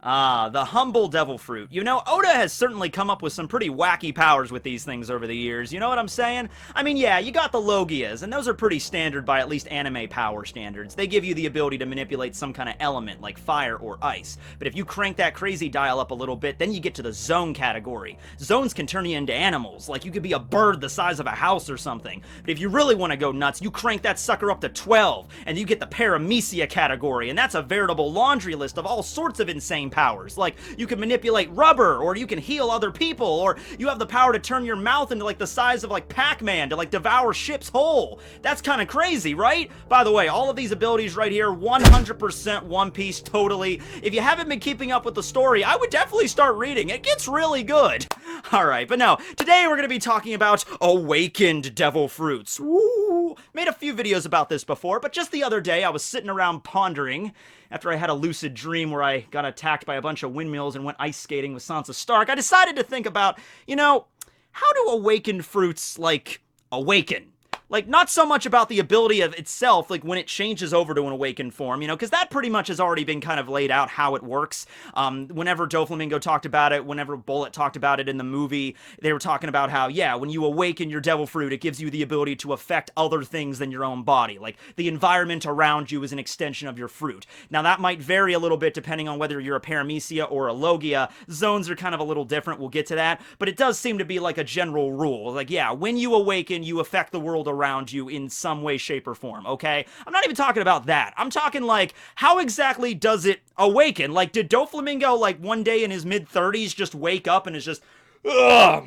Ah, the humble devil fruit. You know, Oda has certainly come up with some pretty wacky powers with these things over the years. You know what I'm saying? I mean, yeah, you got the Logias, and those are pretty standard by at least anime power standards. They give you the ability to manipulate some kind of element, like fire or ice. But if you crank that crazy dial up a little bit, then you get to the zone category. Zones can turn you into animals, like you could be a bird the size of a house or something. But if you really want to go nuts, you crank that sucker up to 12, and you get the Paramecia category, and that's a veritable laundry list of all sorts of insane powers. Like, you can manipulate rubber, or you can heal other people, or you have the power to turn your mouth into like the size of like Pac-Man to like devour ships whole. That's kind of crazy, right? By the way, all of these abilities right here, 100% One Piece, totally. If you haven't been keeping up with the story, I would definitely start reading. It gets really good. Alright, but no, today we're going to be talking about awakened devil fruits. Woo! Made a few videos about this before, but just the other day I was sitting around pondering after I had a lucid dream where I got attacked by a bunch of windmills and went ice skating with Sansa Stark. I decided to think about, you know, how do awakened fruits, like, awaken? Like, not so much about the ability of itself, like when it changes over to an awakened form, you know, because that pretty much has already been kind of laid out how it works. Whenever Doflamingo talked about it, whenever Bullet talked about it in the movie, they were talking about how, yeah, when you awaken your devil fruit, it gives you the ability to affect other things than your own body. Like, the environment around you is an extension of your fruit. Now, that might vary a little bit depending on whether you're a Paramecia or a Logia. Zones are kind of a little different, we'll get to that, but it does seem to be like a general rule. Like, yeah, when you awaken, you affect the world around you in some way, shape, or form, okay? I'm not even talking about that. I'm talking like, how exactly does it awaken? Like, did Doflamingo, like, one day in his mid-30s just wake up and is just, ugh,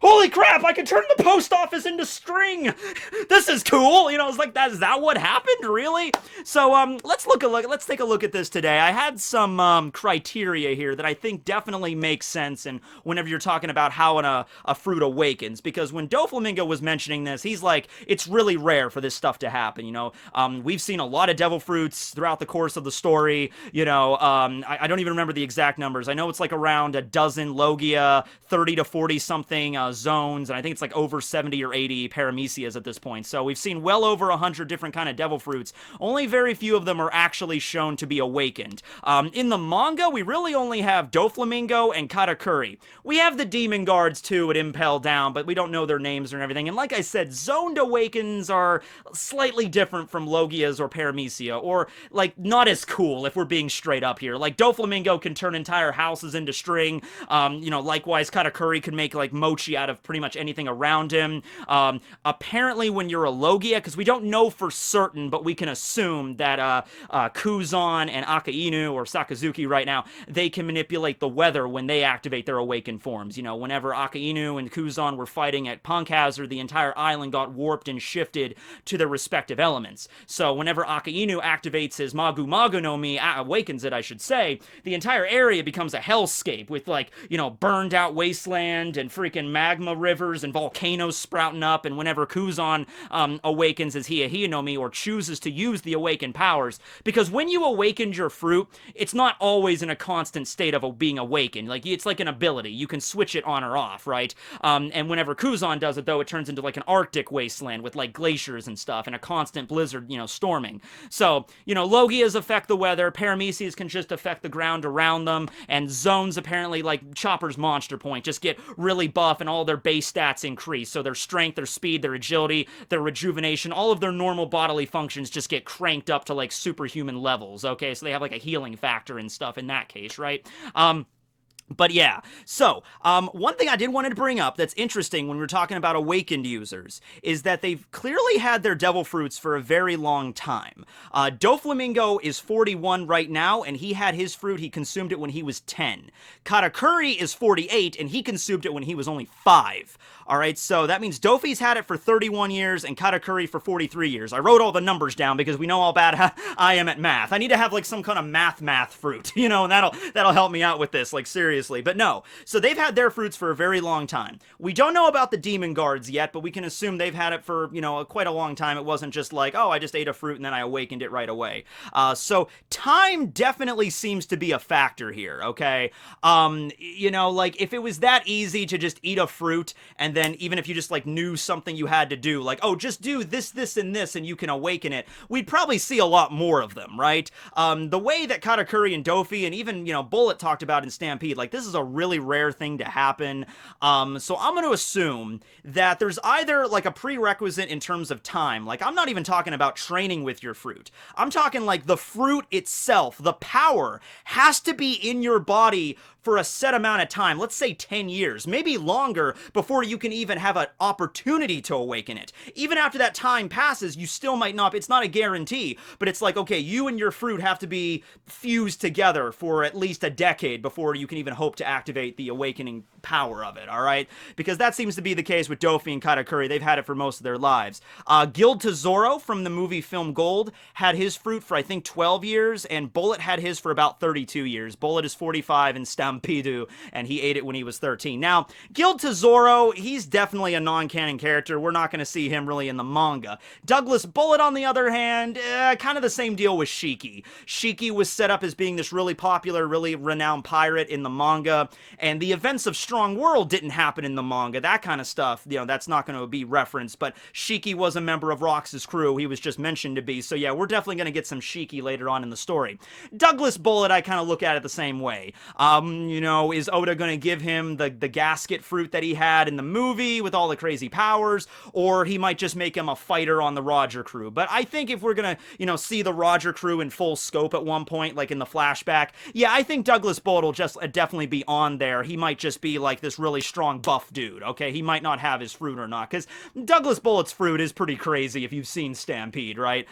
holy crap, I can turn the post office into string. This is cool. You know, it's like, is that what happened? Really? So, let's take a look at this today. I had some, criteria here that I think definitely makes sense and whenever you're talking about how a fruit awakens, because when Doflamingo was mentioning this, he's like, it's really rare for this stuff to happen, you know? We've seen a lot of devil fruits throughout the course of the story, you know, I don't even remember the exact numbers. I know it's like around a dozen Logia, 30 to 40 something zones, and I think it's like over 70 or 80 Paramecias at this point. So we've seen well over 100 different kind of devil fruits. Only very few of them are actually shown to be awakened. In the manga, we really only have Doflamingo and Katakuri. We have the demon guards too at Impel Down, but we don't know their names or everything. And like I said, zoned awakens are slightly different from Logias or Paramecia, or like not as cool if we're being straight up here. Like Doflamingo can turn entire houses into string. You know, likewise Katakuri can make like mochi out of pretty much anything around him. Apparently when you're a Logia, because we don't know for certain, but we can assume that Kuzan and Akainu, or Sakazuki right now, they can manipulate the weather when they activate their awakened forms. You know, whenever Akainu and Kuzan were fighting at Punk Hazard, the entire island got warped and shifted to their respective elements. So whenever Akainu activates his Magu Magu no Mi, awakens it, I should say, the entire area becomes a hellscape with, like, you know, burned out wasteland and freaking magma rivers and volcanoes sprouting up. And whenever Kuzan awakens his Hiya no Mi, or chooses to use the awakened powers, because when you awakened your fruit, it's not always in a constant state of being awakened. Like, it's like an ability. You can switch it on or off, right? And whenever Kuzan does it, though, it turns into like an Arctic wasteland with like glaciers and stuff and a constant blizzard, you know, storming. So, you know, Logias affect the weather, Paramecias can just affect the ground around them, and zones apparently, like Chopper's Monster Point, just get really buff and all their base stats increase. So their strength, their speed, their agility, their rejuvenation, all of their normal bodily functions just get cranked up to like superhuman levels, okay? So they have like a healing factor and stuff in that case, right? But yeah, so, one thing I did want to bring up that's interesting when we're talking about awakened users is that they've clearly had their devil fruits for a very long time. Doflamingo is 41 right now, and he had his fruit, he consumed it when he was 10. Katakuri is 48, and he consumed it when he was only 5. Alright, so that means Dofi's had it for 31 years, and Katakuri for 43 years. I wrote all the numbers down because we know how bad I am at math. I need to have, like, some kind of math fruit, you know, and that'll help me out with this, like, seriously. But no, so they've had their fruits for a very long time. We don't know about the demon guards yet, but we can assume they've had it for, you know, quite a long time. It wasn't just like, oh, I just ate a fruit and then I awakened it right away. So time definitely seems to be a factor here, okay? You know, like, if it was that easy to just eat a fruit and and then even if you just like knew something you had to do, like, oh, just do this, this, and this, and you can awaken it, we'd probably see a lot more of them, right? The way that Katakuri and Dofi and even, you know, Bullet talked about in Stampede, like, this is a really rare thing to happen. So I'm going to assume that there's either like a prerequisite in terms of time. Like, I'm not even talking about training with your fruit. I'm talking like the fruit itself, the power has to be in your body for a set amount of time, let's say 10 years, maybe longer, before you can even have an opportunity to awaken it. Even after that time passes, you still might not, it's not a guarantee, but it's like, okay, you and your fruit have to be fused together for at least a decade before you can even hope to activate the awakening power of it, alright? Because that seems to be the case with Dofi and Katakuri. They've had it for most of their lives. Guild to Zoro from the movie Film Gold had his fruit for, I think, 12 years, and Bullet had his for about 32 years. Bullet is 45 and Stampedo, and he ate it when he was 13. Now, Guild to Zoro, he's definitely a non-canon character. We're not going to see him really in the manga. Douglas Bullet, on the other hand, kind of the same deal with Shiki. Shiki was set up as being this really popular, really renowned pirate in the manga, and the events of Strong World didn't happen in the manga. That kind of stuff, you know, that's not going to be referenced, but Shiki was a member of Rox's crew. He was just mentioned to be, so yeah, we're definitely going to get some Shiki later on in the story. Douglas Bullet, I kind of look at it the same way. You know, is Oda going to give him the gasket fruit that he had in the movie with all the crazy powers, or he might just make him a fighter on the Roger crew? But I think if we're going to, you know, see the Roger crew in full scope at one point, like in the flashback, yeah, I think Douglas Bullet will just definitely be on there. He might just be like this really strong buff dude, okay? He might not have his fruit or not, because Douglas Bullet's fruit is pretty crazy if you've seen Stampede, right?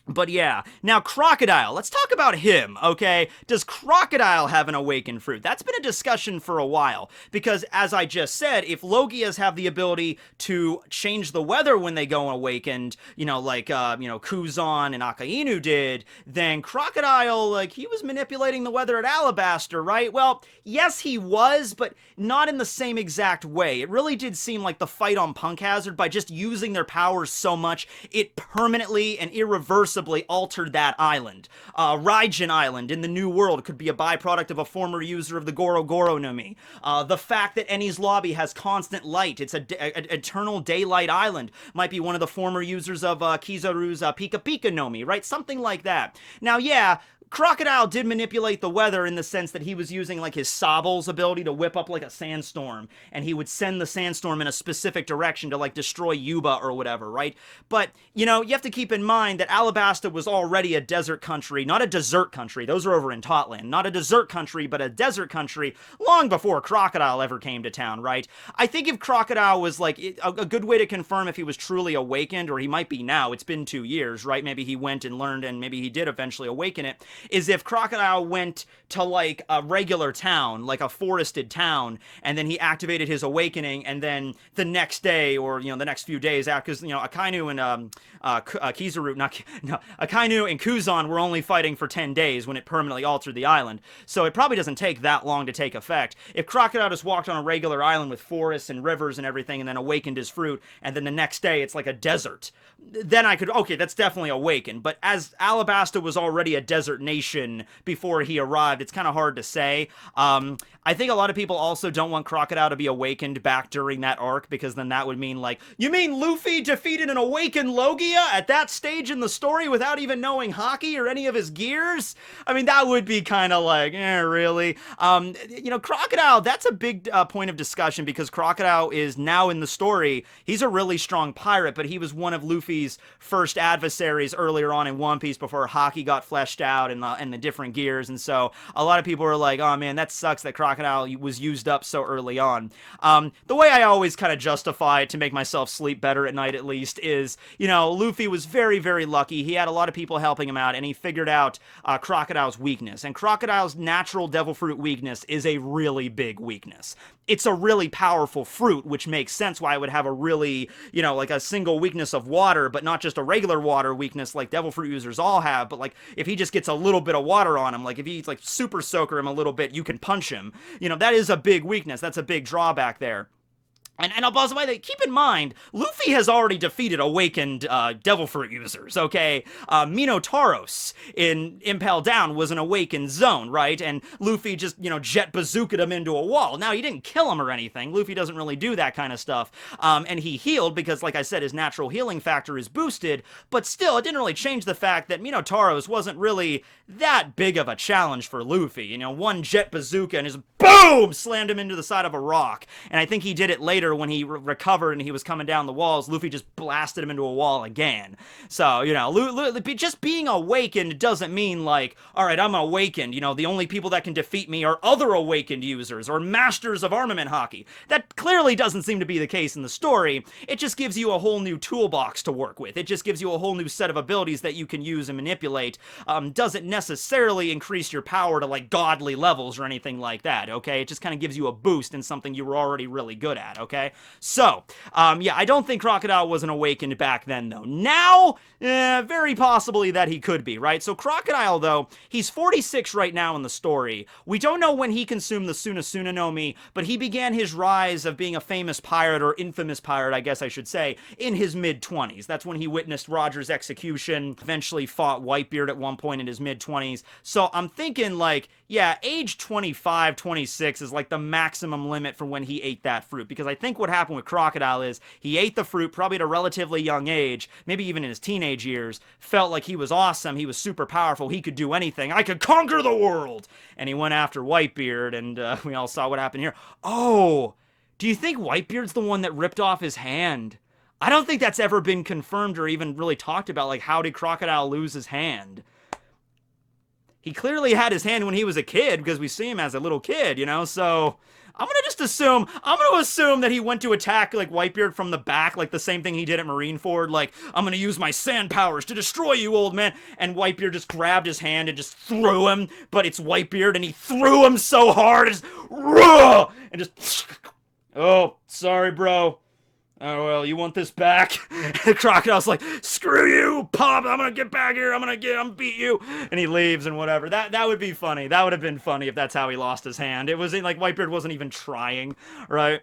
But yeah, now Crocodile, let's talk about him, okay? Does Crocodile have an awakened fruit? That's been a discussion for a while, because as I just said, if Logias have the ability to change the weather when they go awakened, you know, like, you know, Kuzan and Akainu did, then Crocodile, like, he was manipulating the weather at Alabaster, right? Well, yes, he was, but not in the same exact way. It really did seem like the fight on Punk Hazard, by just using their powers so much, it permanently and irreversibly altered that island. Raijin Island in the New World could be a byproduct of a former user of the Goro Goro no Mi. The fact that Eni's lobby has constant light, it's an eternal daylight island, might be one of the former users of Kizaru's Pika Pika no Mi, right? Something like that. Now, yeah, Crocodile did manipulate the weather in the sense that he was using like his Sable's ability to whip up like a sandstorm, and he would send the sandstorm in a specific direction to like destroy Yuba or whatever, right? But, you know, you have to keep in mind that Alabasta was already a desert country, not a desert country, those are over in Totland, not a desert country, but a desert country long before Crocodile ever came to town, right? I think if Crocodile was like, a good way to confirm if he was truly awakened, or he might be now, it's been 2 years, right? Maybe he went and learned, and maybe he did eventually awaken it, is if Crocodile went to like a regular town, like a forested town, and then he activated his awakening, and then the next day, or, you know, the next few days after, because, you know, Akainu and Akainu and Kuzan were only fighting for 10 days when it permanently altered the island, so it probably doesn't take that long to take effect. If Crocodile just walked on a regular island with forests and rivers and everything, and then awakened his fruit, and then the next day it's like a desert, then I could, okay, that's definitely awakened. But as Alabasta was already a desert nation before he arrived, it's kind of hard to say. I think a lot of people also don't want Crocodile to be awakened back during that arc, because then that would mean, like, you mean Luffy defeated an awakened Logia at that stage in the story without even knowing Haki or any of his gears? I mean, that would be kind of like, really? You know, Crocodile, that's a big point of discussion, because Crocodile is now in the story, he's a really strong pirate, but he was one of Luffy's first adversaries earlier on in One Piece before Haki got fleshed out and the different gears, and so a lot of people are like, oh man, that sucks that Crocodile was used up so early on. The way I always kind of justify it to make myself sleep better at night, at least, is, you know, Luffy was very, very lucky. He had a lot of people helping him out, and he figured out Crocodile's weakness, and Crocodile's natural devil fruit weakness is a really big weakness. It's a really powerful fruit, which makes sense why it would have a really, you know, like a single weakness of water, but not just a regular water weakness like devil fruit users all have, but like if he just gets a little bit of water on him, like if he's like super soaker him a little bit, you can punch him. You know, that is a big weakness. That's a big drawback there. And by the way, keep in mind, Luffy has already defeated awakened Devil Fruit users, okay? Minotaurus in Impel Down was an awakened zone, right? And Luffy just, jet bazookaed him into a wall. Now, he didn't kill him or anything. Luffy doesn't really do that kind of stuff. And he healed because, like I said, his natural healing factor is boosted. But still, it didn't really change the fact that Minotaurus wasn't really that big of a challenge for Luffy. One jet bazooka and just boom! Slammed him into the side of a rock. And I think he did it later when he recovered and he was coming down the walls. Luffy just blasted him into a wall again. So, just being awakened doesn't mean like, alright, I'm awakened. The only people that can defeat me are other awakened users or masters of armament hockey. That clearly doesn't seem to be the case in the story. It just gives you a whole new toolbox to work with. It just gives you a whole new set of abilities that you can use and manipulate. Doesn't necessarily increase your power to like godly levels or anything like that, okay? It just kind of gives you a boost in something you were already really good at, okay? So, yeah, I don't think Crocodile wasn't awakened back then, though. Now, very possibly that he could be, right? So Crocodile, though, he's 46 right now in the story. We don't know when he consumed the Sunasuna no Mi, but he began his rise of being a famous pirate, or infamous pirate, I guess I should say, in his mid-20s. That's when he witnessed Roger's execution, eventually fought Whitebeard at one point in his mid-20s. So I'm thinking, like, yeah, age 25, 26 is like the maximum limit for when he ate that fruit, because I think what happened with Crocodile is he ate the fruit probably at a relatively young age, maybe even in his teenage years, felt like he was awesome, he was super powerful, he could do anything, I could conquer the world, and he went after Whitebeard, and we all saw what happened here. Oh, do you think Whitebeard's the one that ripped off his hand? I don't think that's ever been confirmed or even really talked about, like, how did Crocodile lose his hand? He clearly had his hand when he was a kid, because we see him as a little kid, so I'm gonna assume that he went to attack, like, Whitebeard from the back, like the same thing he did at Marineford, like, I'm gonna use my sand powers to destroy you, old man, and Whitebeard just grabbed his hand and just threw him, but it's Whitebeard, and he threw him so hard, and just, oh, sorry, bro. Oh, well, you want this back? The Crocodile's like, screw you, Pop, I'm gonna get back here, I'm gonna beat you. And he leaves and whatever. That would be funny. That would have been funny if that's how he lost his hand. It wasn't like Whitebeard wasn't even trying, right?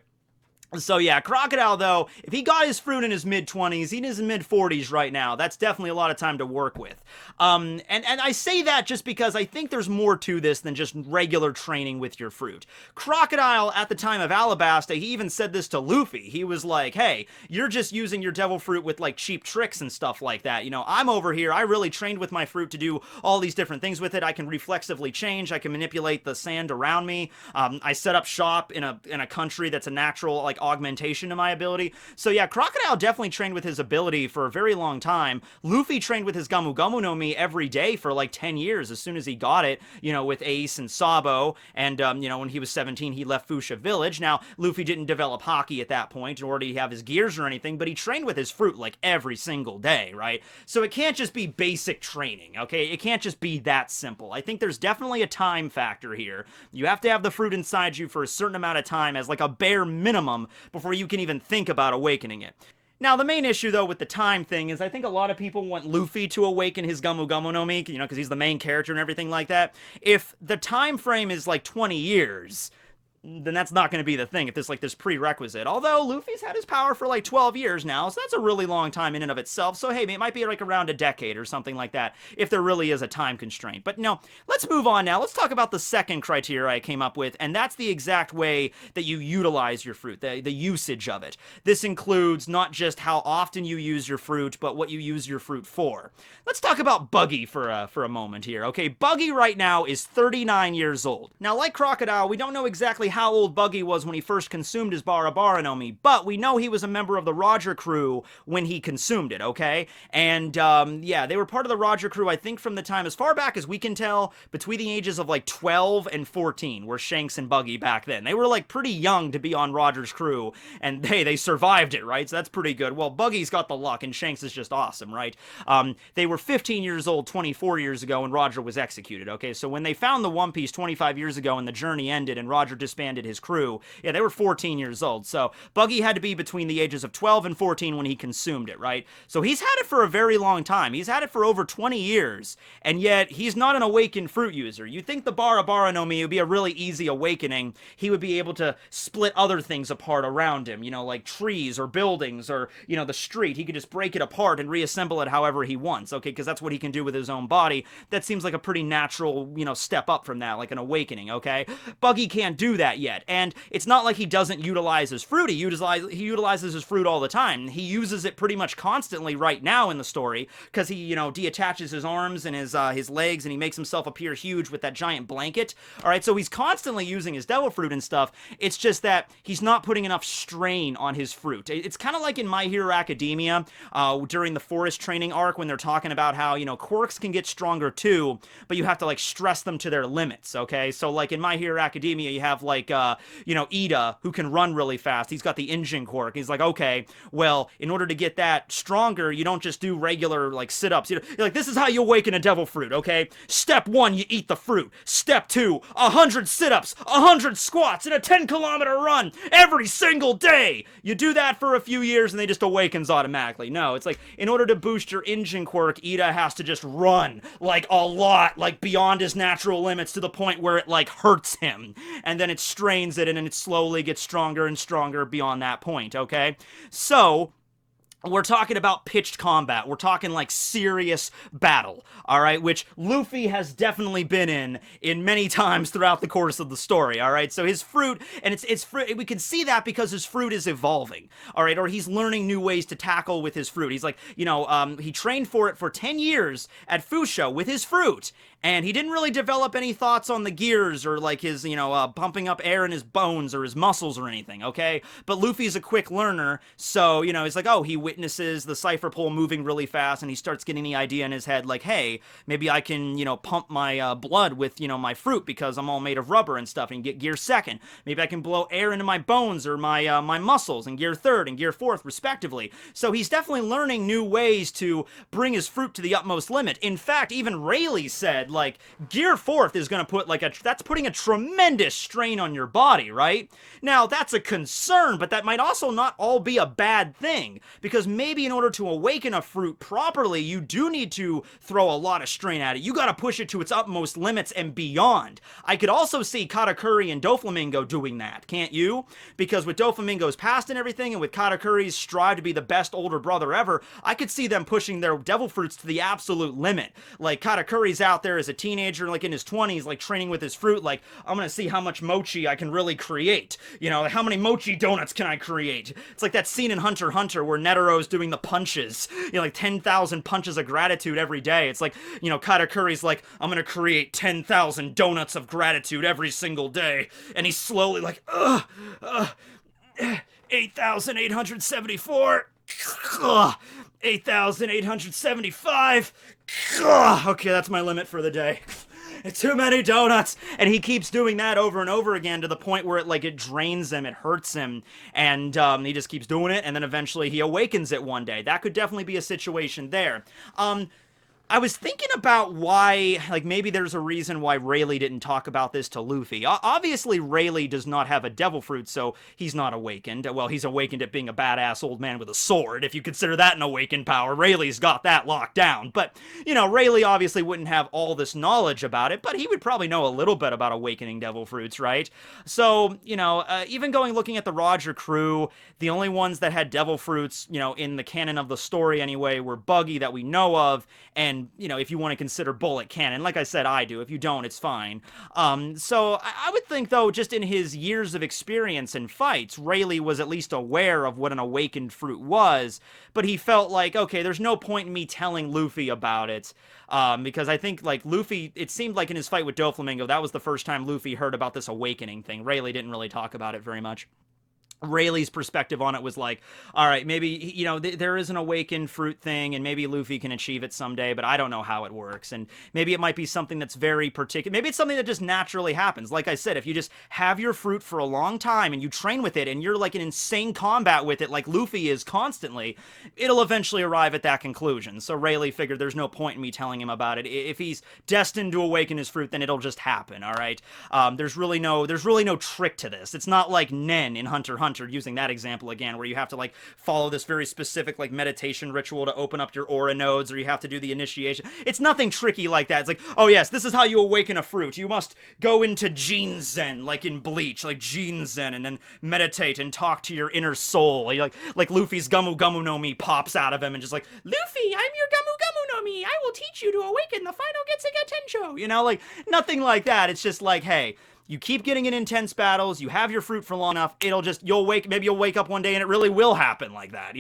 So yeah, Crocodile, though, if he got his fruit in his mid-20s, he's in his mid-40s right now. That's definitely a lot of time to work with. And I say that just because I think there's more to this than just regular training with your fruit. Crocodile, at the time of Alabasta, he even said this to Luffy. He was like, hey, you're just using your devil fruit with, like, cheap tricks and stuff like that. I'm over here. I really trained with my fruit to do all these different things with it. I can reflexively change. I can manipulate the sand around me. I set up shop in a country that's a natural, like, augmentation to my ability. So yeah, Crocodile definitely trained with his ability for a very long time. Luffy trained with his Gamu Gamu no Mi every day for like 10 years as soon as he got it, with Ace and Sabo, and when he was 17 he left Fuchsia Village. Now, Luffy didn't develop Haki at that point, nor did he have his gears or anything, but he trained with his fruit like every single day, right? So it can't just be basic training, okay? It can't just be that simple. I think there's definitely a time factor here. You have to have the fruit inside you for a certain amount of time as like a bare minimum before you can even think about awakening it. Now, the main issue, though, with the time thing is I think a lot of people want Luffy to awaken his Gamu Gamu no Mi, because he's the main character and everything like that. If the time frame is like 20 years, then that's not going to be the thing if there's like this prerequisite. Although Luffy's had his power for like 12 years now, so that's a really long time in and of itself. So hey, it might be like around a decade or something like that if there really is a time constraint. But no, let's move on now. Let's talk about the second criteria I came up with, and that's the exact way that you utilize your fruit, the usage of it. This includes not just how often you use your fruit, but what you use your fruit for. Let's talk about Buggy for a moment here. Okay, Buggy right now is 39 years old. Now, like Crocodile, we don't know exactly how old Buggy was when he first consumed his Barabara no Mi, but we know he was a member of the Roger crew when he consumed it, okay? And, yeah, they were part of the Roger crew, I think, from the time, as far back as we can tell, between the ages of, like, 12 and 14 were Shanks and Buggy back then. They were, like, pretty young to be on Roger's crew, and, hey, they survived it, right? So that's pretty good. Well, Buggy's got the luck, and Shanks is just awesome, right? They were 15 years old 24 years ago when Roger was executed, okay? So when they found the One Piece 25 years ago and the journey ended and Roger disbanded disbanded his crew. Yeah, they were 14 years old. So Buggy had to be between the ages of 12 and 14 when he consumed it, right? So he's had it for a very long time. He's had it for over 20 years, and yet he's not an awakened fruit user. You'd think the Bara no Mi would be a really easy awakening. He would be able to split other things apart around him, you know, like trees or buildings or, you know, the street. He could just break it apart and reassemble it however he wants, okay? Because that's what he can do with his own body. That seems like a pretty natural, you know, step up from that, like an awakening, okay? Buggy can't do that yet, and it's not like he doesn't utilize his fruit. He utilizes his fruit all the time. He uses it pretty much constantly right now in the story, because he, you know, deattaches his arms and his legs, and he makes himself appear huge with that giant blanket. All right, so he's constantly using his devil fruit and stuff. It's just that he's not putting enough strain on his fruit. It's kind of like in My Hero Academia, during the forest training arc, when they're talking about how, you know, quirks can get stronger too, but you have to, like, stress them to their limits, okay? So, like, in My Hero Academia, you have, like, you know, Ida, who can run really fast. He's got the engine quirk. He's like, okay, well, in order to get that stronger, you don't just do regular, like, sit-ups. You're like, this is how you awaken a devil fruit, okay? Step 1, you eat the fruit. Step 2, 100 sit-ups, 100 squats, and a 10-kilometer run every single day. You do that for a few years, and they just awakens automatically. No, it's like, in order to boost your engine quirk, Ida has to just run, like, a lot, like, beyond his natural limits to the point where it, like, hurts him. And then it strains it, and then it slowly gets stronger and stronger beyond that point, okay? So we're talking about pitched combat. We're talking like serious battle, all right, which Luffy has definitely been in many times throughout the course of the story, all right? So his fruit, and it's fruit, we can see that because his fruit is evolving, all right, or he's learning new ways to tackle with his fruit. He's like, you know, he trained for it for 10 years at Fusho with his fruit, and he didn't really develop any thoughts on the gears or like his, you know, pumping up air in his bones or his muscles or anything, okay? But Luffy's a quick learner, so, you know, he's like, oh, he witnesses the cipher pole moving really fast, and he starts getting the idea in his head, like, hey, maybe I can, you know, pump my blood with, you know, my fruit because I'm all made of rubber and stuff, and get gear second. Maybe I can blow air into my bones or my my muscles and gear third and gear fourth, respectively. So he's definitely learning new ways to bring his fruit to the utmost limit. In fact, even Rayleigh said, like, gear fourth is going to put, like, that's putting a tremendous strain on your body, right? Now, that's a concern, but that might also not all be a bad thing, because maybe in order to awaken a fruit properly, you do need to throw a lot of strain at it. You got to push it to its utmost limits and beyond. I could also see Katakuri and Doflamingo doing that, can't you? Because with Doflamingo's past and everything, and with Katakuri's strive to be the best older brother ever, I could see them pushing their devil fruits to the absolute limit. Like, Katakuri's out there as a teenager, like in his 20s, like training with his fruit, like, I'm gonna see how much mochi I can really create. You know, how many mochi donuts can I create? It's like that scene in Hunter x Hunter where Netero's doing the punches, you know, like 10,000 punches of gratitude every day. It's like, you know, Katakuri's like, I'm gonna create 10,000 donuts of gratitude every single day, and he's slowly like, 8,874, 8,875, okay, that's my limit for the day. It's too many donuts. And he keeps doing that over and over again to the point where it drains him, it hurts him, and he just keeps doing it, and then eventually he awakens it one day. That could definitely be a situation there. I was thinking about why, like, maybe there's a reason why Rayleigh didn't talk about this to Luffy. Obviously, Rayleigh does not have a devil fruit, so he's not awakened. Well, he's awakened at being a badass old man with a sword, if you consider that an awakened power. Rayleigh's got that locked down. But, you know, Rayleigh obviously wouldn't have all this knowledge about it, but he would probably know a little bit about awakening devil fruits, right? So, you know, even looking at the Roger crew, the only ones that had devil fruits, you know, in the canon of the story anyway, were Buggy that we know of, and, you know, if you want to consider Bullet canon. Like I said, I do. If you don't, it's fine. So I would think, though, just in his years of experience in fights, Rayleigh was at least aware of what an awakened fruit was, but he felt like, okay, there's no point in me telling Luffy about it, because I think, like, Luffy, it seemed like in his fight with Doflamingo, that was the first time Luffy heard about this awakening thing. Rayleigh didn't really talk about it very much. Rayleigh's perspective on it was like, all right, maybe, there is an awakened fruit thing, and maybe Luffy can achieve it someday, but I don't know how it works. And maybe it might be something that's very particular. Maybe it's something that just naturally happens. Like I said, if you just have your fruit for a long time and you train with it and you're like in insane combat with it, like Luffy is constantly, it'll eventually arrive at that conclusion. So Rayleigh figured there's no point in me telling him about it. If he's destined to awaken his fruit, then it'll just happen, all right? There's really no trick to this. It's not like Nen in Hunter x Hunter, using that example again, where you have to like follow this very specific like meditation ritual to open up your aura nodes, or you have to do the initiation. It's nothing tricky like that. It's like, oh yes, this is how you awaken a fruit. You must go into Jinzen, like in Bleach, like Jinzen, and then meditate and talk to your inner soul. Like Luffy's Gumu Gumu no Mi pops out of him and just like, Luffy, I'm your Gumu Gumu no Mi. I will teach you to awaken the final Getsuga Tensho. Like nothing like that. It's just like, hey, you keep getting in intense battles, you have your fruit for long enough, maybe you'll wake up one day and it really will happen like that,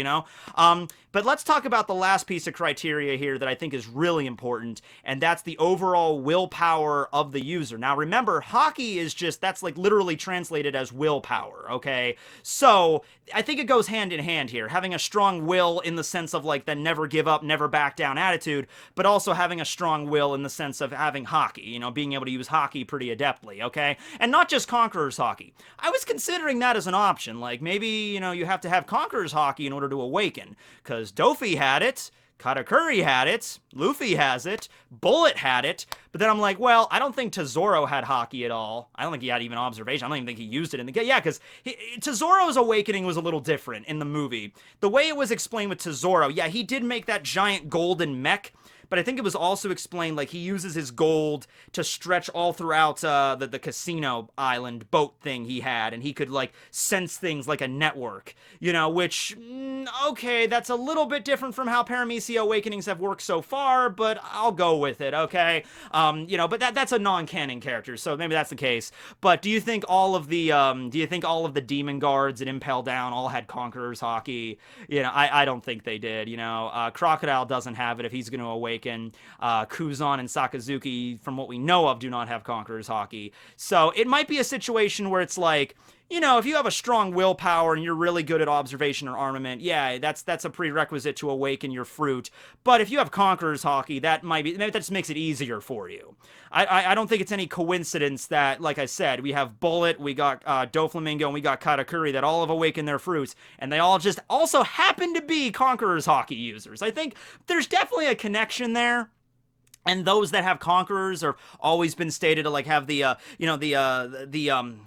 But let's talk about the last piece of criteria here that I think is really important, and that's the overall willpower of the user. Now remember, haki that's like literally translated as willpower, okay? So, I think it goes hand in hand here, having a strong will in the sense of like the never give up, never back down attitude, but also having a strong will in the sense of having haki, being able to use haki pretty adeptly, okay? And not just Conqueror's haki. I was considering that as an option, like maybe, you have to have Conqueror's haki in order to awaken, because Dofi had it, Katakuri had it, Luffy has it, Bullet had it, but then I'm like, well, I don't think Tesoro had haki at all. I don't think he had even observation. I don't even think he used it in the game. Yeah, because Tesoro's awakening was a little different in the movie. The way it was explained with Tesoro, yeah, he did make that giant golden mech, but I think it was also explained like he uses his gold to stretch all throughout the casino island boat thing he had, and he could like sense things like a network, which, okay, that's a little bit different from how Paramecia awakenings have worked so far, but I'll go with it, okay? But that's a non-canon character, so maybe that's the case. But do you think all of the demon guards at Impel Down all had Conqueror's haki? I don't think they did, Crocodile doesn't have it if he's going to awaken. Kuzan and Sakazuki, from what we know of, do not have Conqueror's haki. So it might be a situation where it's like, if you have a strong willpower and you're really good at observation or armament, yeah, that's a prerequisite to awaken your fruit. But if you have Conqueror's haki, maybe that just makes it easier for you. I don't think it's any coincidence that, like I said, we have Bullet, we got Doflamingo, and we got Katakuri that all have awakened their fruits, and they all just also happen to be Conqueror's haki users. I think there's definitely a connection there. And those that have Conquerors are always been stated to like have the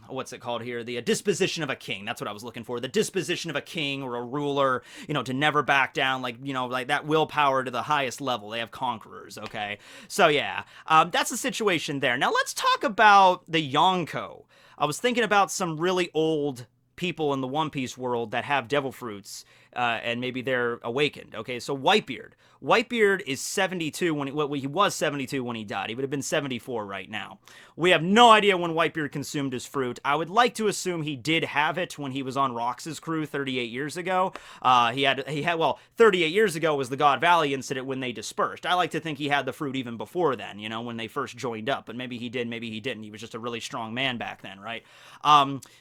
what's it called here? The disposition of a king. That's what I was looking for. The disposition of a king or a ruler, to never back down, like that willpower to the highest level. They have Conquerors, okay? So yeah, that's the situation there. Now let's talk about the Yonko. I was thinking about some really old people in the One Piece world that have devil fruits, and maybe they're awakened. Okay, so Whitebeard. Whitebeard is 72 he was 72 when he died. He would have been 74 right now. We have no idea when Whitebeard consumed his fruit. I would like to assume he did have it when he was on Rox's crew 38 years ago. 38 years ago was the God Valley incident when they dispersed. I like to think he had the fruit even before then, when they first joined up. But maybe he did, maybe he didn't. He was just a really strong man back then, right?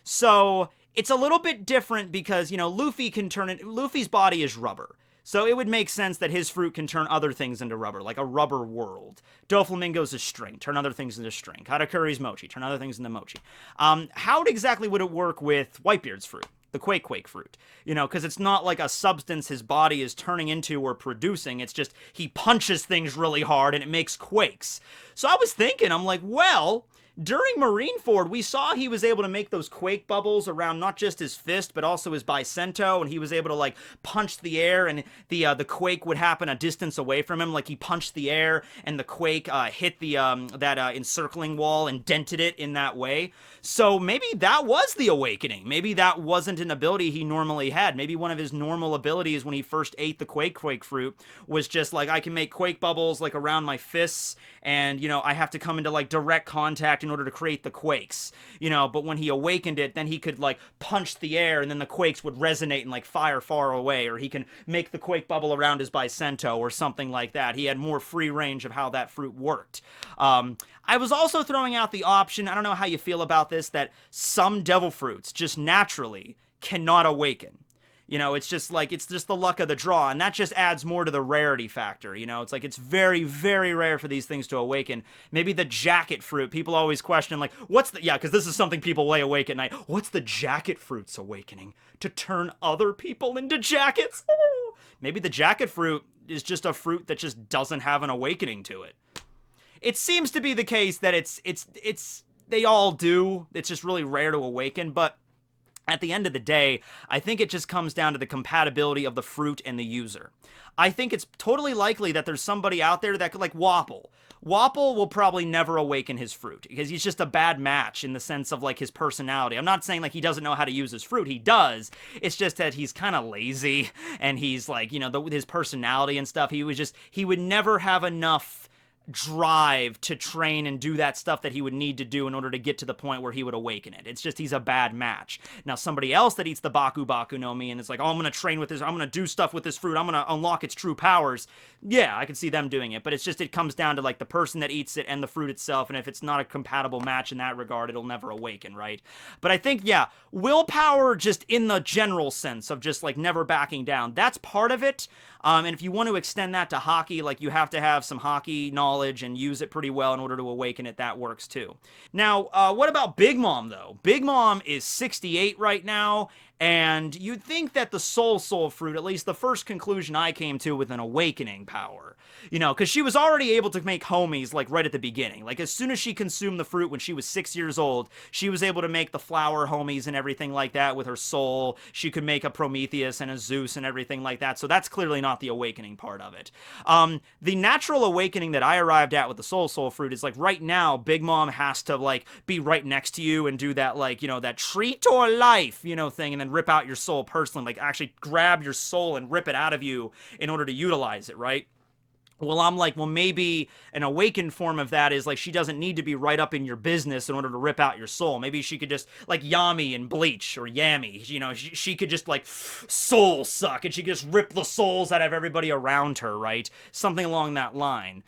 So it's a little bit different because, Luffy can turn it. Luffy's body is rubber. So it would make sense that his fruit can turn other things into rubber, like a rubber world. Doflamingo's is string, turn other things into string. Katakuri's mochi, turn other things into mochi. How exactly would it work with Whitebeard's fruit? The Quake fruit, because it's not like a substance his body is turning into or producing. It's just he punches things really hard and it makes quakes. So I was thinking, I'm like, well, during Marineford, we saw he was able to make those quake bubbles around not just his fist, but also his bicento, and he was able to, like, punch the air, and the quake would happen a distance away from him. Like, he punched the air, and the quake hit that encircling wall and dented it in that way. So maybe that was the awakening. Maybe that wasn't an ability he normally had. Maybe one of his normal abilities when he first ate the quake fruit was just, like, I can make quake bubbles, like, around my fists, and, I have to come into, like, direct contact in order to create the quakes, but when he awakened it, then he could like punch the air and then the quakes would resonate and like fire far away, or he can make the quake bubble around his bicento or something like that. He had more free range of how that fruit worked. I was also throwing out the option, I don't know how you feel about this, that some devil fruits just naturally cannot awaken. You know, it's just the luck of the draw, and that just adds more to the rarity factor. You know, it's like it's very, very rare for these things to awaken. Maybe the jacket fruit. People always question, like, because this is something people lay awake at night. What's the jacket fruit's awakening? To turn other people into jackets? Maybe the jacket fruit is just a fruit that just doesn't have an awakening to it. It seems to be the case that they all do. It's just really rare to awaken, but at the end of the day, I think it just comes down to the compatibility of the fruit and the user. I think it's totally likely that there's somebody out there that could, like Wapple. Wapple will probably never awaken his fruit because he's just a bad match in the sense of like his personality. I'm not saying like he doesn't know how to use his fruit. He does. It's just that he's kind of lazy and he's like, you know, his personality and stuff. He would never have enough drive to train and do that stuff that he would need to do in order to get to the point where he would awaken it. It's just he's a bad match. Now somebody else that eats the Baku Baku no Mi and is like, oh, I'm gonna train with this, I'm gonna do stuff with this fruit, I'm gonna unlock its true powers. Yeah, I can see them doing it, but it's just it comes down to like the person that eats it and the fruit itself, and if it's not a compatible match in that regard, it'll never awaken, right? But I think, yeah, willpower just in the general sense of just like never backing down, that's part of it. And if you want to extend that to hockey, like you have to have some hockey knowledge and use it pretty well in order to awaken it. That works too. Now, what about Big Mom though? Big Mom is 68 right now, and you'd think that the Soul fruit, at least the first conclusion I came to, with an awakening power. You know, because she was already able to make homies like right at the beginning. Like as soon as she consumed the fruit when she was 6 years old, she was able to make the flower homies and everything like that with her soul. She could make a Prometheus and a Zeus and everything like that. So that's clearly not the awakening part of it. The natural awakening that I arrived at with the Soul fruit is like right now, Big Mom has to like be right next to you and do that like, you know, that treat or life, you know, thing, and then rip out your soul personally, like actually grab your soul and rip it out of you in order to utilize it, right? Well, I'm like, well, maybe an awakened form of that is like she doesn't need to be right up in your business in order to rip out your soul. Maybe she could just, like Yami in Bleach, or Yami, you know, she could just like soul suck and she could just rip the souls out of everybody around her, right? Something along that line.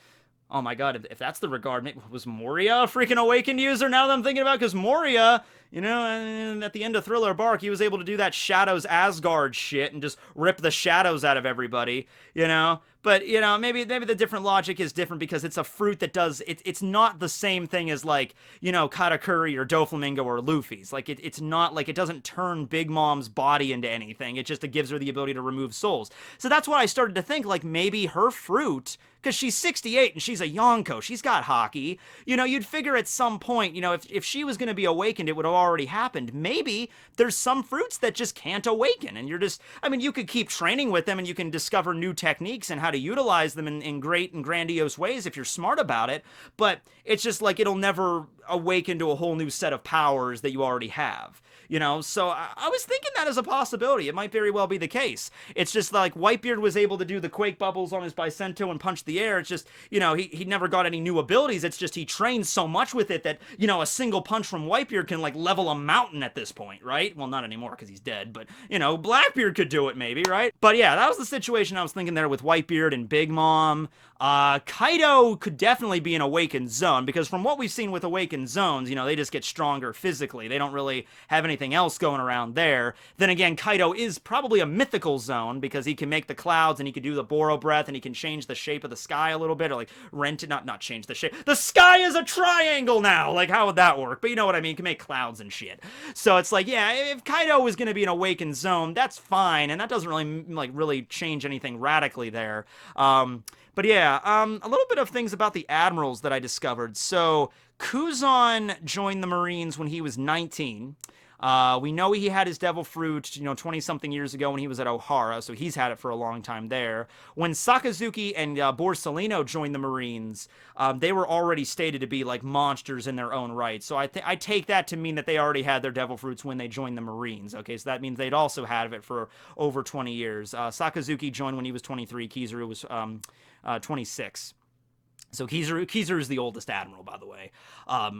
Oh my god, if that's the regard, was Moria a freaking awakened user now that I'm thinking about it? Because Moria, you know, at the end of Thriller Bark, he was able to do that Shadows Asgard shit and just rip the shadows out of everybody, you know? But, you know, maybe the different logic is different because it's a fruit that does, it's not the same thing as like, you know, Katakuri or Doflamingo or Luffy's. Like, it's not, like, it doesn't turn Big Mom's body into anything. It just gives her the ability to remove souls. So that's why I started to think, like, maybe her fruit, because she's 68 and she's a Yonko, she's got hockey, you know, you'd figure at some point, you know, if she was going to be awakened, it would have already happened. Maybe there's some fruits that just can't awaken, and you're just, I mean, you could keep training with them and you can discover new techniques and how to utilize them in great and grandiose ways if you're smart about it, but it's just like it'll never awaken to a whole new set of powers that you already have. You know, so I was thinking that as a possibility. It might very well be the case. It's just like Whitebeard was able to do the quake bubbles on his Bicento and punch the air. It's just, you know, he never got any new abilities. It's just he trained so much with it that, you know, a single punch from Whitebeard can like level a mountain at this point, right? Well, not anymore because he's dead, but, you know, Blackbeard could do it maybe, right? But yeah, that was the situation I was thinking there with Whitebeard and Big Mom. Kaido could definitely be an awakened zone because from what we've seen with awakened zones, you know, they just get stronger physically. They don't really have anything else going around there. Then again, Kaido is probably a mythical zone because he can make the clouds and he can do the Boro breath and he can change the shape of the sky a little bit, or like rent it, not change the shape. The sky is a triangle now! Like, how would that work? But you know what I mean? He can make clouds and shit. So it's like, yeah, if Kaido was going to be an awakened zone, that's fine, and that doesn't really, like, really change anything radically there. But yeah, a little bit of things about the Admirals that I discovered. So, Kuzan joined the Marines when he was 19. We know he had his devil fruit, you know, 20-something years ago when he was at Ohara, so he's had it for a long time there. When Sakazuki and Borsalino joined the Marines, they were already stated to be, like, monsters in their own right. So I take that to mean that they already had their devil fruits when they joined the Marines, okay? So that means they'd also had it for over 20 years. Sakazuki joined when he was 23, Kizuru was 26. So Kizaru is the oldest admiral, by the way.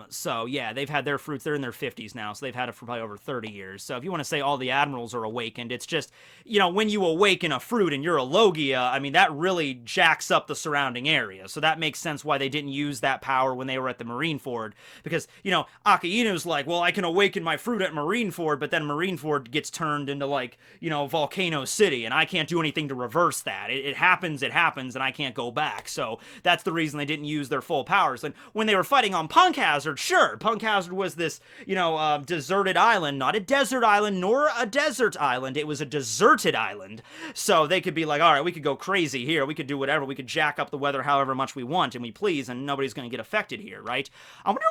So yeah, they've had their fruits. They're in their 50s now, so they've had it for probably over 30 years. So if you want to say all the admirals are awakened, it's just, when you awaken a fruit and you're a Logia, I mean, that really jacks up the surrounding area. So that makes sense why they didn't use that power when they were at the Marineford. Because, Akainu's like, well, I can awaken my fruit at Marineford, but then Marineford gets turned into, like, Volcano City, and I can't do anything to reverse that. It happens, and I can't go back. So that's the reason they didn't use their full powers. And when they were fighting on Punk Hazard, sure, Punk Hazard was this, deserted island, not a desert island, nor a desert island. It was a deserted island. So they could be like, all right, we could go crazy here. We could do whatever. We could jack up the weather however much we want and we please, and nobody's going to get affected here, right? I wonder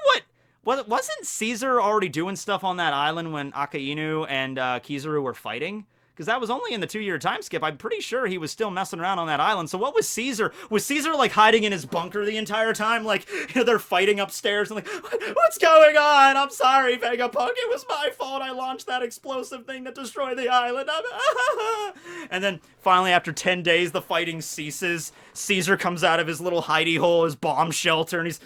wasn't Caesar already doing stuff on that island when Akainu and Kizaru were fighting? Because that was only in the 2-year time skip. I'm pretty sure he was still messing around on that island. So what was Caesar? Was Caesar, like, hiding in his bunker the entire time? Like, they're fighting upstairs and like, what's going on? I'm sorry, Vegapunk. It was my fault. I launched that explosive thing that destroyed the island. And then, finally, after 10 days, the fighting ceases. Caesar comes out of his little hidey hole, his bomb shelter, and he's...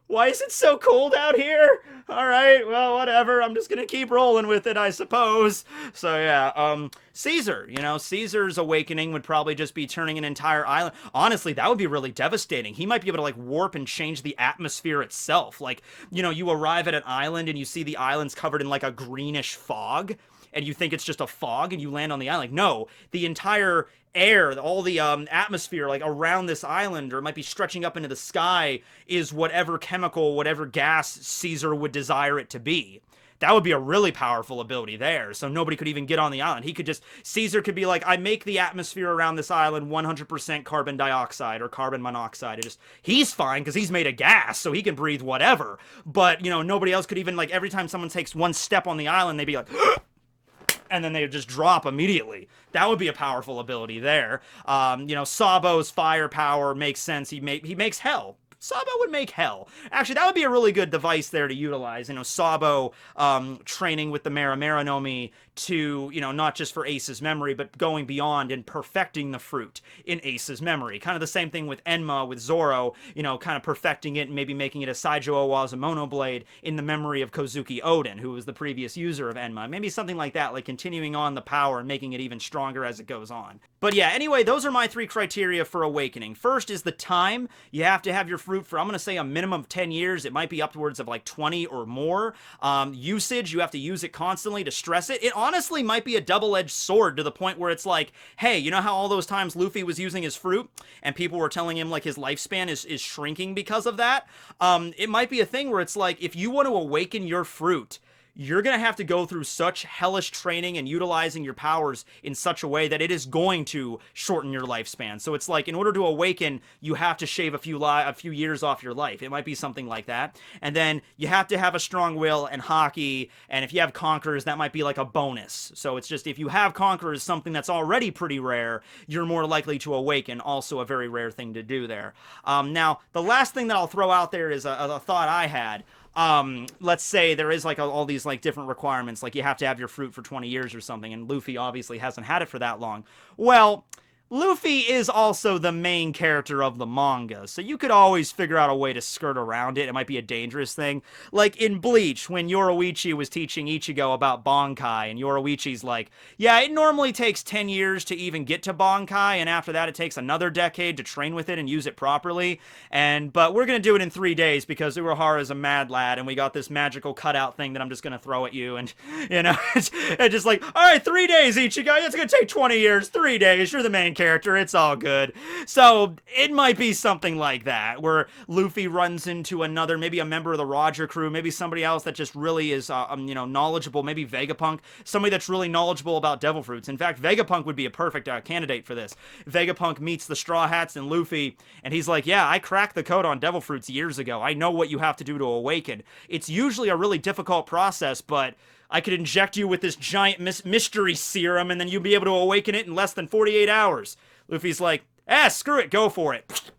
Why is it so cold out here? Alright, well, whatever. I'm just gonna keep rolling with it, I suppose. So, yeah, Caesar, Caesar's awakening would probably just be turning an entire island. Honestly, that would be really devastating. He might be able to, like, warp and change the atmosphere itself. Like, you arrive at an island and you see the island's covered in, like, a greenish fog, and you think it's just a fog, and you land on the island. Like, no, the entire air, all the atmosphere, like, around this island, or it might be stretching up into the sky, is whatever chemical, whatever gas Caesar would desire it to be. That would be a really powerful ability there, so nobody could even get on the island. Caesar could be like, I make the atmosphere around this island 100% carbon dioxide or carbon monoxide. He's fine, because he's made of gas, so he can breathe whatever. But, nobody else could even, like, every time someone takes one step on the island, they'd be like... and then they would just drop immediately. That would be a powerful ability there. Sabo's firepower makes sense. He makes hell. Sabo would make hell. Actually, that would be a really good device there to utilize. Sabo training with the Mera no Mi to, not just for Ace's memory, but going beyond and perfecting the fruit in Ace's memory. Kind of the same thing with Enma, with Zoro, kind of perfecting it and maybe making it a Saijo Owazamono blade in the memory of Kozuki Oden, who was the previous user of Enma. Maybe something like that, like continuing on the power and making it even stronger as it goes on. But yeah, anyway, those are my 3 criteria for awakening. First is the time. You have to have your fruit for, I'm going to say, a minimum of 10 years. It might be upwards of like 20 or more. Usage, you have to use it constantly to stress it. It honestly might be a double-edged sword to the point where it's like, hey, you know how all those times Luffy was using his fruit and people were telling him like his lifespan is shrinking because of that? It might be a thing where it's like, if you want to awaken your fruit, you're going to have to go through such hellish training and utilizing your powers in such a way that it is going to shorten your lifespan. So it's like, in order to awaken, you have to shave a few years off your life. It might be something like that. And then you have to have a strong will and hockey, and if you have conquerors, that might be like a bonus. So it's just, if you have conquerors, something that's already pretty rare, you're more likely to awaken. Also a very rare thing to do there. Now, the last thing that I'll throw out there is a thought I had. Let's say there is like all these like different requirements, like you have to have your fruit for 20 years or something, and Luffy obviously hasn't had it for that long. Well, Luffy is also the main character of the manga, so you could always figure out a way to skirt around it. It might be a dangerous thing. Like in Bleach, when Yoruichi was teaching Ichigo about Bankai, and Yoruichi's like, yeah, it normally takes 10 years to even get to Bankai, and after that it takes another decade to train with it and use it properly, but we're gonna do it in 3 days because Urahara's a mad lad, and we got this magical cutout thing that I'm just gonna throw at you, and, it's just like, alright, 3 days, Ichigo, it's gonna take 20 years, 3 days, you're the main character, it's all good. So it might be something like that, where Luffy runs into another, maybe a member of the Roger crew, maybe somebody else that just really is, knowledgeable, maybe Vegapunk, somebody that's really knowledgeable about devil fruits. In fact, Vegapunk would be a perfect candidate for this. Vegapunk meets the Straw Hats and Luffy, and he's like, yeah, I cracked the code on devil fruits years ago. I know what you have to do to awaken. It's usually a really difficult process, but I could inject you with this giant mystery serum, and then you'd be able to awaken it in less than 48 hours. Luffy's like, screw it, go for it.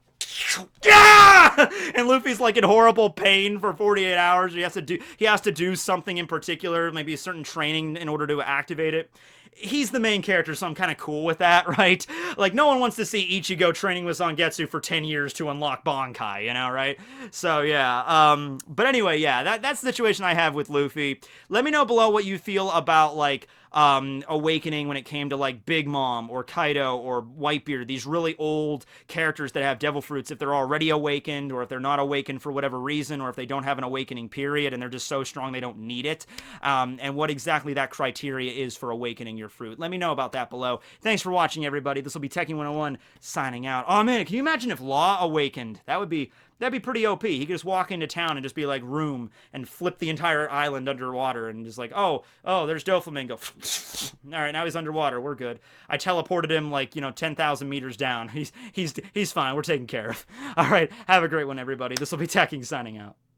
Yeah! And Luffy's like in horrible pain for 48 hours. He has to do something in particular, maybe a certain training in order to activate it. he's the main character, so I'm kind of cool with that, right? Like, no one wants to see Ichigo training with Zangetsu for 10 years to unlock Bankai, you know, right? So, yeah. But anyway, yeah, that's the situation I have with Luffy. Let me know below what you feel about, like, Awakening when it came to, like, Big Mom or Kaido or Whitebeard, these really old characters that have devil fruits, if they're already awakened or if they're not awakened for whatever reason, or if they don't have an awakening period and they're just so strong they don't need it, and what exactly that criteria is for awakening your fruit. Let me know about that below. Thanks for watching, everybody. This will be Tekking101 signing out. Oh man, can you imagine if Law awakened? That'd be pretty OP. He could just walk into town and just be like room and flip the entire island underwater and just like, oh, there's Doflamingo. All right, now he's underwater. We're good. I teleported him like, 10,000 meters down. He's fine. We're taken care of. All right, have a great one, everybody. This will be Tekking signing out.